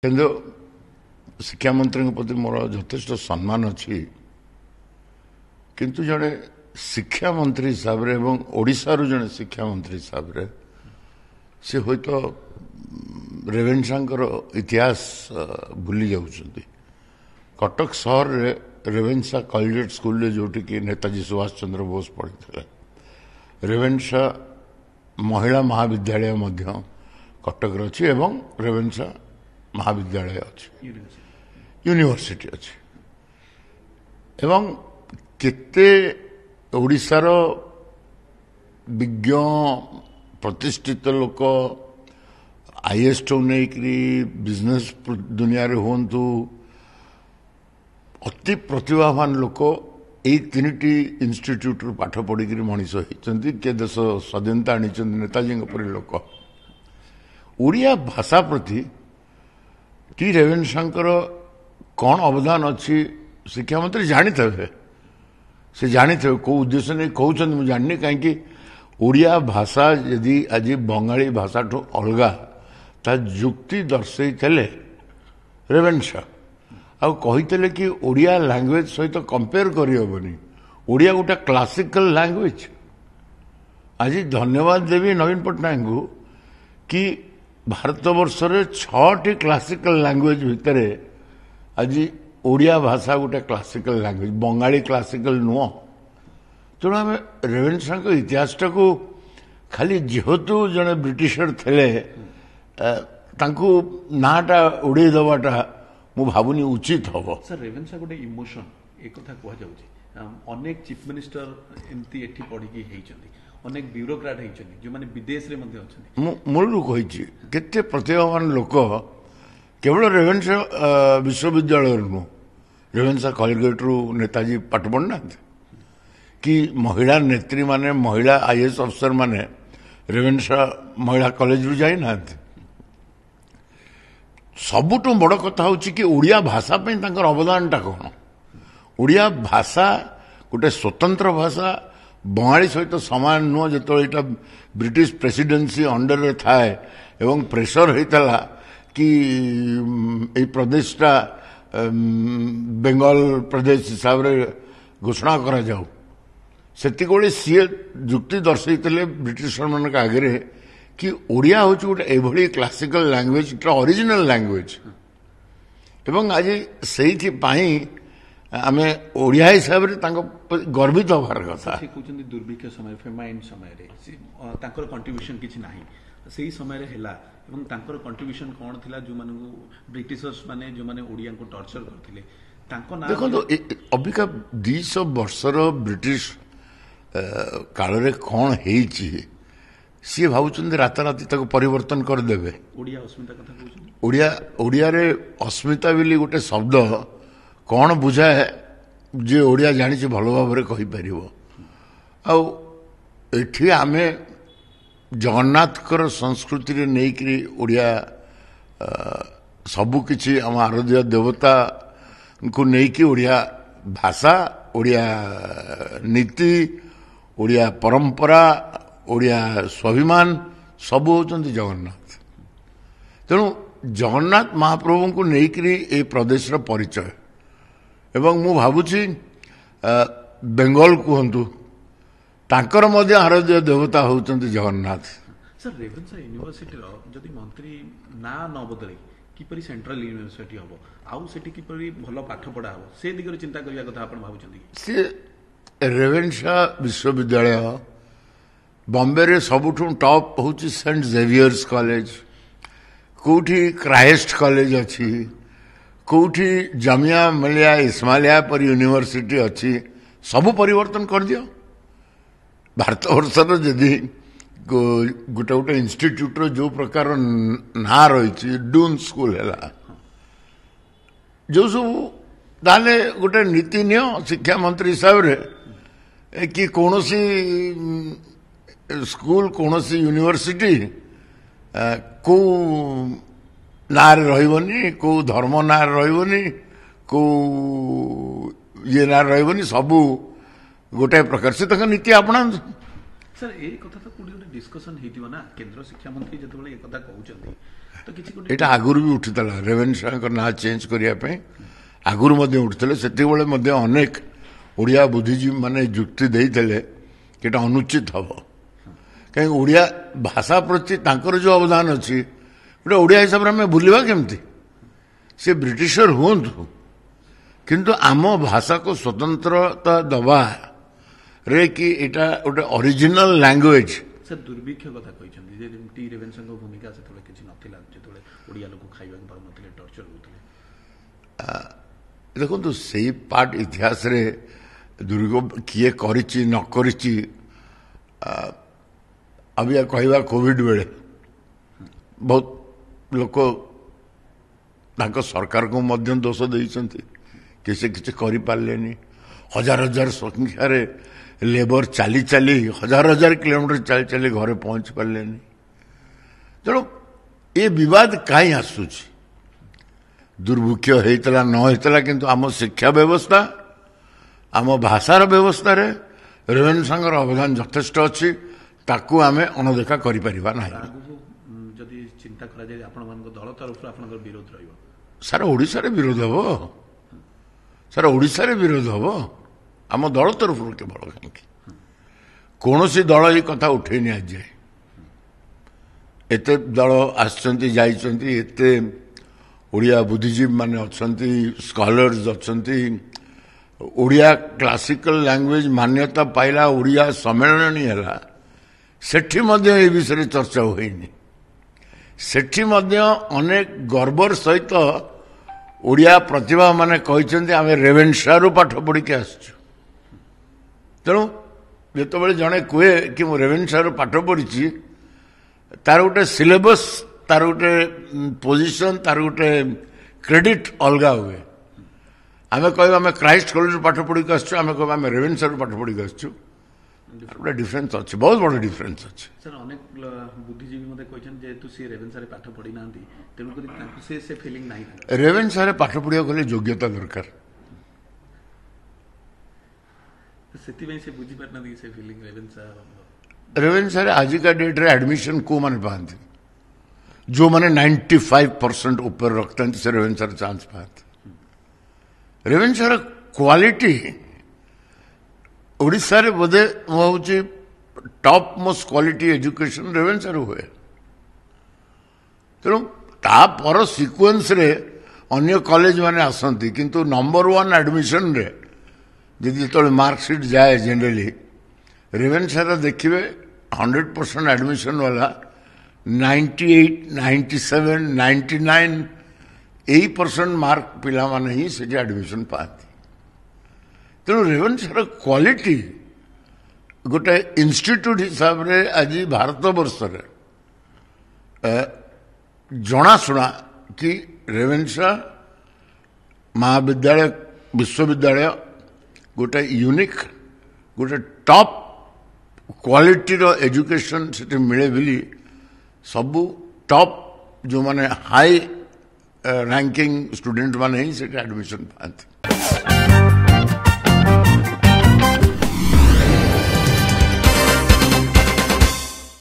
केन्द्र शिक्षा मंत्री प्रति मोर यथेष सम्मान अच्छी किंतु जड़े शिक्षा मंत्री हिसाब रे एवं ओडिशारू जड़े शिक्षा मंत्री हिसाब रे से हूँ तो रेवेन्सांकर इतिहास भूली जाउछंती। कटक सहर रे रेवेन्सा कॉलेजिएट स्कूल रे जोटी कि नेताजी सुभाष चंद्र बोस पढ़ी रेवेन्सा महिला महाविद्यालय मध्य कटक अच्छी एवं रेवेन्सा महाविद्यालय अच्छी यूनिवर्सिटी अच्छी एवं केते ओडिशार विज्ञ प्रतिष्ठित लोक आईएएस टू नहीं बिजनेस दुनिया रे होंतु अति प्रतिभावान लोक यही तीन इन्स्टिट्यूट पाठ पढ़ी मनीष होती के देश स्वाधीनता आनी नेताजी परी लोक ओडिया भाषा प्रति टी रेवेन्सांकर कौन अवदान अच्छी शिक्षा मंत्री जानी थे से जानी थे कौ उद्देश्य नहीं कहते मुझे जाननी कहीं ओडिया भाषा यदि आज बंगाली भाषा ठू अलगा ता जुक्ति दर्शई रेवेन्सा आ कही कि ओडिया लैंग्वेज सहित कंपेयर करहबनी ओडिया गोटे क्लासिकल लैंग्वेज आज धन्यवाद देवी नवीन पट्टनायक को कि भारतवर्ष रे 6टी क्लासिकल लैंग्वेज भितर आज ओडिया भाषा गोटे क्लासिकल लैंग्वेज बंगाली क्लासिकल नुह तेणु आम रेवेन्सा इतिहास को खाली जेहेतु जड़े ब्रिटिशर थे नाटा उड़े दबाटा मु भावुनी उचित हम सर रेवेन्सा गोटे इमोशन एक कथा कह अनेक चीफ मिनिस्टर एमती एठी पढ़ी अनेक ब्यूरोक्राट जो माने विदेश रे मध्ये अछन मूलरू कही केते प्रतिभावान लोक केवल रेवेन्सा विश्वविद्यालय नु रेवेन्सा कॉलेज रु नेताजी पाठ पढ़ना कि महिला नेत्री माने महिला आईएएस अफसर माने रेवेन्सा महिला कॉलेज रु जाई ना सबुठु बड़ कथा होची कि ओडिया भाषा पे तांकर अवदान टा कोन ओडिया भाषा गोटे स्वतंत्र भाषा बंगाली सहित सामान नुह जो ब्रिटिश प्रेसिडेंसी अंडर रे थाए एवं प्रेशर होता कि ए प्रदेशटा बेंगल प्रदेश हिसाब रे घोषणा करा जाऊ सेतिकोले सीए जुक्ति दर्शैतले ब्रिटिशर मान आगे कि ओडिया हूँ गोटे एभली क्लासिकल लैंग्वेज ओरिजिनल लैंग्वेज एवं आज से आम ओडिया हिसाब से गर्वित हबार कथा दुर्भिक्ष समय फेमाइन समय कंट्रीब्यूशन किसी ना से समय कंट्रीब्यूशन कौन थी जो ब्रिटिशर्स माने जो माने ओडिया को टॉर्चर करते देखो अबिका 200 वर्षर ब्रिटिश काल रे कौन होईची सी भावुं राताराति परिवर्तन करदे ओडिया अस्मिता कथा कहउछन ओडिया रे अस्मिता बोली गोटे शब्द कौन बुझाए जे ओडिया जानी भल भाव कही पार आम जगन्नाथ संस्कृति रे नहीं ओडिया सबुकिछि आम आराध्य देवता को लेकिन ओडिया भाषा ओडिया नीति ओडिया परंपरा ओडिया स्वाभिमान सबू होचंती जगन्नाथ तेणु जगन्नाथ महाप्रभु को लेकिन ए प्रदेश परिचय एवं मु भावुची बेंगल कहतु तांकर मध्य आराध्य देवता होचंती जगन्नाथ सर रेवेन्सा यूनिवर्सिटी जदि मंत्री ना न बदले किपरि सेंट्रल यूनिवर्सिटी हम आउ सेठी किपरि भल पाठ पढ़ा हम से दिगरे चिंता करिया कथा आपण भावुचंती से रेवेन्सा विश्वविद्यालय बॉम्बे रे सबुठु टॉप होची सेंट जेवियर्स कॉलेज कोठी क्राइस्ट कॉलेज अच्छी कोठी जामिया मिलिया इस्माइलिया पर यूनिवर्सिटी अच्छी सबू परिवर्तन कर दियो भारतवर्षर जदि गोटे गोटे इन्स्टिट्यूट जो प्रकार ना रही डून स्कूल है जो सब ताले गोटे नीति नियो शिक्षा मंत्री हिसाब रे कि कौन सी स्कूल कौन सी यूनिवर्सिटी को नारे रही को धर्म नारे रही को ये नारे रही सबू गोटे प्रकार से नीति अपना सर ए कथा तो कोडी डिस्कशन हेतिबो ना केंद्र शिक्षा मंत्री जतबेले ए कथा कहउचंती ତ କିଛି ଗୋଟେ ଏଇଟା ଆଗରୁ ବି ଉଠିଥିଲା ରେଭେନ୍ସାଙ୍କ ନାଁ ଚେଞ୍ଜ କରିବା ପାଇଁ ଆଗରୁ ମଧ୍ୟ ଉଠିଥିଲେ ସେତେବେଳେ ମଧ୍ୟ ଅନେକ ଓଡ଼ିଆ ବୁଦ୍ଧିଜୀବୀ ମାନେ ଯୁକ୍ତି ଦେଇଥିଲେ କି ଏଇଟା ଅନୁଚିତ ହବ କାହିଁକି ଓଡ଼ିଆ ଭାଷା ପ୍ରତି ତାଙ୍କର ଯେଉଁ ଅବଦାନ ଅଛି ଗୋଟେ ଓଡ଼ିଆ ହିସାବରେ ଆମେ ଭୁଲିବା କେମିତି ସେ ବ୍ରିଟିଶର ହୁଅନ୍ତୁ କିନ୍ତୁ ଆମ ଭାଷାକୁ ସ୍ୱତନ୍ତ୍ରତା ଦେବାରେ କି ଏଇଟା ଗୋଟେ ଅରିଜିନାଲ ଲାଙ୍ଗୁଏଜ ସାର୍ ଦୁର୍ଭିକ୍ଷ କଥା କହିଛନ୍ତି ଯେ ଟି ରେଭେନ୍ସାଙ୍କ ଭୂମିକା ସେତେବେଳେ କିଛି ନଥିଲା ଯେତେବେଳେ ଓଡ଼ିଆ ଲୋକ ଖାଇବାକୁ ପାରୁନଥିଲେ ଟର୍ଚର ହେଉଥିଲେ ଦେଖନ୍ତୁ ସେଇ ପାର୍ଟ ଇତିହାସରେ କିଏ କରିଛି ନ କରିଛି ଅବିକା କହିବା କୋଭିଡ ବେଳେ ବହୁତ ଲୋକ ତାଙ୍କ ସରକାରକୁ ମଧ୍ୟ ଦୋଷ ଦେଇଛନ୍ତି କି ସେ କିଛି କରିପାରିଲେନି ହଜାର ହଜାର ସଂଖ୍ୟାରେ ଲେବର ଚାଲି ଚାଲି ହଜାର ହଜାର କିଲୋମିଟର ଚାଲି ଚାଲି ଘରେ ପହଞ୍ଚି ପାରିଲେନି ତେଣୁ ଏ ବିବାଦ କାହିଁ ଆସୁଛି ଦୁର୍ଭିକ୍ଷ ହେଇଥିଲା ନ ହେଇଥିଲା କିନ୍ତୁ ଆମ ଶିକ୍ଷା ବ୍ୟବସ୍ଥା ଆମ ଭାଷାର ବ୍ୟବସ୍ଥାରେ ରେଭେନ୍ସାଙ୍କର ଅବଦାନ ଯଥେଷ୍ଟ ଅଛି ତାକୁ ଆମେ ଅଣଦେଖା କରିପାରିବା ନାହିଁ ଆଗକୁ ଯଦି ଚିନ୍ତା କରାଯାଏ ଆପଣମାନଙ୍କ ଦଳ ତରଫରୁ ଆପଣଙ୍କର ବିରୋଧ ରହିବ ସାରା ଓଡ଼ିଶାରେ ବିରୋଧ ହବ ସାରା ଓଡ଼ିଶାରେ ବିରୋଧ ହବ ଆମ ଦଳ ତରଫରୁ କେବଳ କାହିଁକି କୌଣସି ଦଳ ଏଇ କଥା ଉଠେଇନି ଆଜି ଯାଏ ଏତେ ଦଳ ଆସିଛନ୍ତି ଯାଇଛନ୍ତି ଏତେ ଓଡ଼ିଆ ବୁଦ୍ଧିଜୀବୀ ମାନେ ଅଛନ୍ତି ସ୍କଲର୍ସ ଅଛନ୍ତି ଓଡ଼ିଆ କ୍ଲାସିକାଲ ଲାଙ୍ଗୁଏଜ ମାନ୍ୟତା ପାଇଲା ଓଡ଼ିଆ ସମ୍ମିଳନୀ ହେଲା ସେଠି ମଧ୍ୟ ଏ ବିଷୟରେ ଚର୍ଚ୍ଚା ହୋଇନି ସେଠି ମଧ୍ୟ ଅନେକ ଗର୍ବର ସହିତ ଓଡ଼ିଆ ପ୍ରତିଭା ମାନେ କହିଛନ୍ତି ଆମେ ରେଭେନ୍ସାରୁ ପାଠ ପଢ଼ିକି ଆସିଛୁ ତେଣୁ ଯେତେବେଳେ ଜଣେ କୁହେ କି ମୁଁ ରେଭେନ୍ସାରୁ ପାଠ ପଢ଼ିଛି ତାର ଗୋଟେ ସିଲେବସ୍ ତାର ଗୋଟେ ପୋଜିସନ ତାର ଗୋଟେ କ୍ରେଡିଟ୍ ଅଲଗା ହୁଏ ଆମେ କହିବା ଆମେ କ୍ରାଇଷ୍ଟ କଲେଜରୁ ପାଠ ପଢ଼ିକି ଆସିଛୁ ଆମେ କହିବା ଆମେ ରେଭେନ୍ସାରୁ ପାଠ ପଢ଼ିକି ଆସିଛୁ ଗୋଟେ ଡିଫରେନ୍ସ ଅଛି ବହୁତ ବଡ଼ ଡିଫରେନ୍ସ ଅଛି ସାର୍ ଅନେକ ବୁଦ୍ଧିଜୀବୀ ମୋତେ କହିଛନ୍ତି ଯେହେତୁ ସେ ରେଭେନ୍ସାରେ ପାଠ ପଢ଼ିନାହାନ୍ତି ତେଣୁକରି ତାଙ୍କୁ ସେ ଫିଲିଂ ନାହିଁ ରେଭେନ୍ସାରେ ପାଠ ପଢ଼ିବାକୁ ହେଲେ ଯୋଗ୍ୟତା ଦରକାର ସେଥିପାଇଁ ସେ ବୁଝିପାରିନାହାନ୍ତି ସେ ଫିଲିଂ ରେଭେନ୍ସାରେ ଆଜିକା ଡେଟ୍ରେ ଆଡମିସନ୍ କେଉଁମାନେ ପାଆନ୍ତି ଯେଉଁମାନେ 95% ଉପରେ ରଖିଥାନ୍ତି ସେ ରେଭେନ୍ସାରେ ଚାନ୍ସ ପାଆନ୍ତି ରେଭେନ୍ସାର କ୍ୱାଲିଟି ଓଡ଼ିଶାରେ ବୋଧେ ମୁଁ ଭାବୁଛି ଟପ୍ ମୋଷ୍ଟ କ୍ୱାଲିଟି ଏଜୁକେସନ୍ ରେଭେନ୍ସାରୁ ହୁଏ ତେଣୁ ତାପର ସିକ୍ୱେନ୍ସରେ ଅନ୍ୟ କଲେଜ ମାନେ ଆସନ୍ତି କିନ୍ତୁ ନମ୍ବର ୱାନ୍ ଆଡମିସନରେ ଯଦି ଯେତେବେଳେ ମାର୍କସିଟ୍ ଯାଏ ଜେନେରାଲି ରେଭେନ୍ସାର ଦେଖିବେ 100% ଆଡମିସନ୍ ବାଲା 98, 97, 99 8% ମାର୍କ ପିଲାମାନେ ହିଁ ସେଠି ଆଡମିସନ୍ ପାଆନ୍ତି ତେଣୁ ରେଭେନ୍ସାର କ୍ୱାଲିଟି ଗୋଟେ ଇନଷ୍ଟିଚ୍ୟୁଟ୍ ହିସାବରେ ଆଜି ଭାରତ ବର୍ଷରେ ଜଣାଶୁଣା କି ରେଭେନ୍ସା ମହାବିଦ୍ୟାଳୟ ବିଶ୍ୱବିଦ୍ୟାଳୟ ଗୋଟେ ୟୁନିକ୍ ଗୋଟେ ଟପ୍ କ୍ୱାଲିଟିର ଏଜୁକେସନ୍ ସେଠି ମିଳେ ବୋଲି ସବୁ ଟପ୍ ଯେଉଁମାନେ ହାଇ ରାଙ୍କିଂ ଷ୍ଟୁଡେଣ୍ଟ ମାନେ ହିଁ ସେଠି ଆଡମିସନ୍ ପାଆନ୍ତି